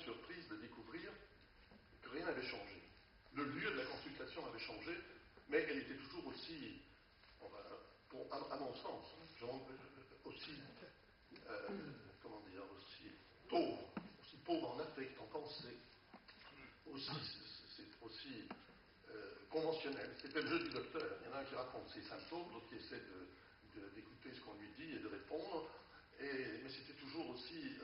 surprise de découvrir que rien n'avait changé. Le lieu de la consultation avait changé, mais elle était toujours aussi, à mon sens, aussi, aussi pauvre en affect, en pensée, c'est aussi conventionnel. C'était le jeu du docteur. Il y en a un qui raconte ses symptômes, l'autre qui essaie d'écouter ce qu'on lui dit et de répondre, mais c'était toujours aussi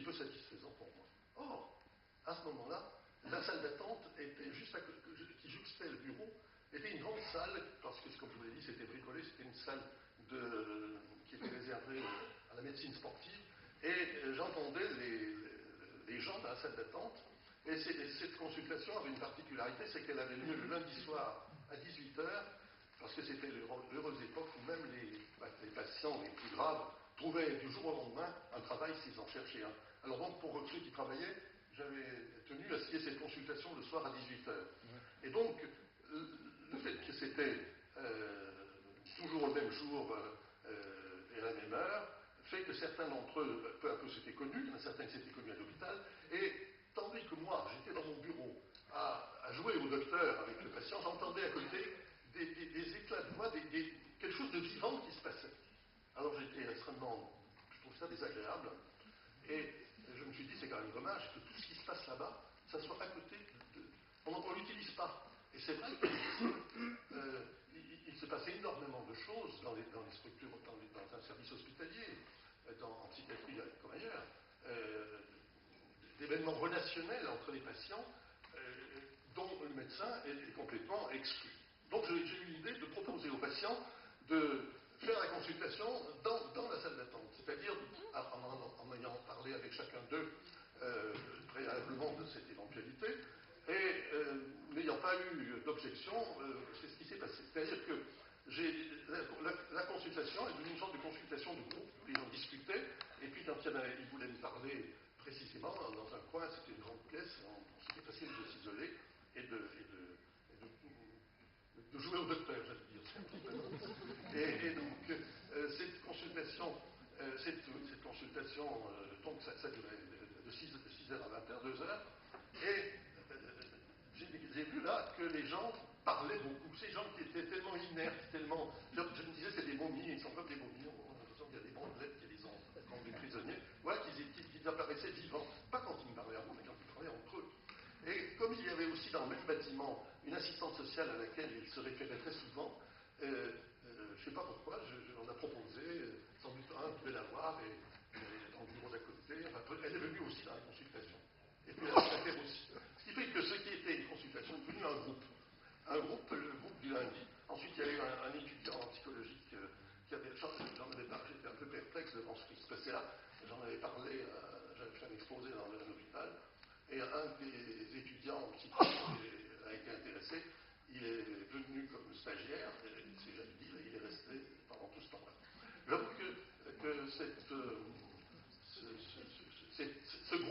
peu satisfaisant pour moi. Or, à ce moment-là, la salle d'attente était juste à côté, qui jouxtait le bureau, était une grande salle, parce que, comme je vous l'ai dit, c'était bricolé, c'était une salle qui était réservée à la médecine sportive, et j'entendais les gens dans la salle d'attente, et cette consultation avait une particularité, c'est qu'elle avait lieu le lundi soir à 18h, parce que c'était l'heureuse époque où même les patients les plus graves trouvaient du jour au lendemain un travail s'ils en cherchaient un. Alors donc, pour ceux qui travaillaient, j'avais tenu à scier cette consultation le soir à 18h. Et donc, le fait que c'était toujours le même jour et à la même heure, fait que certains d'entre eux, peu à peu, s'étaient connus, il y en a certains qui s'étaient connus à l'hôpital, et tandis que moi, j'étais dans mon bureau à jouer au docteur avec le patient, j'entendais à côté des éclats de voix, quelque chose de vivant qui se passait. Alors j'étais extrêmement, je trouve ça désagréable, et je me suis dit, c'est quand même dommage que tout ce qui se passe là-bas, ça soit à côté on ne l'utilise pas. Et c'est vrai qu'il se passait énormément de choses dans les structures, dans un service hospitalier, en psychiatrie comme ailleurs, d'événements relationnels entre les patients dont le médecin est complètement exclu. Donc j'ai eu l'idée de proposer aux patients de faire la consultation dans la salle d'attente, c'est-à-dire en ayant parlé avec chacun d'eux préalablement de cette éventualité, et n'ayant pas eu d'objection, c'est ce qui s'est passé. C'est-à-dire que la consultation est devenue une sorte de consultation de groupe, où les gens discutaient, et puis quand ils voulaient me parler précisément, dans un coin, c'était une grande pièce, c'était facile de s'isoler et de jouer au docteur, j'allais dire. Et donc, cette consultation, donc ça durait de 6h à 20h, 2 heures, et j'ai vu là que les gens parlaient beaucoup. Ces gens qui étaient tellement inertes, tellement. Je me disais, c'est des momies, ils sont comme des momies. Il y a des bandelettes qui les ont comme des prisonniers. Voilà, qu'ils apparaissaient vivants. Pas quand ils me parlaient à moi, mais quand ils parlaient entre eux. Et comme il y avait aussi dans le même bâtiment une assistante sociale à laquelle ils se référaient très souvent, je ne sais pas pourquoi, on a proposé, sans doute un devait l'avoir, et dans le bureau d'à côté, elle est venue aussi dans la consultation. Et puis elle fait aussi. Ce qui fait que ce qui était une consultation est devenu un groupe. Le groupe du lundi. Ensuite, il y a eu un étudiant en psychologique qui avait. J'en avais parlé, j'étais un peu perplexe devant ce qui se passait là. J'en avais parlé, j'avais fait un exposé dans un hôpital. Et un des étudiants qui a été intéressé, il est venu comme stagiaire, et il s'est jamais dit, il est resté pendant tout ce temps-là. J'avoue que ce groupe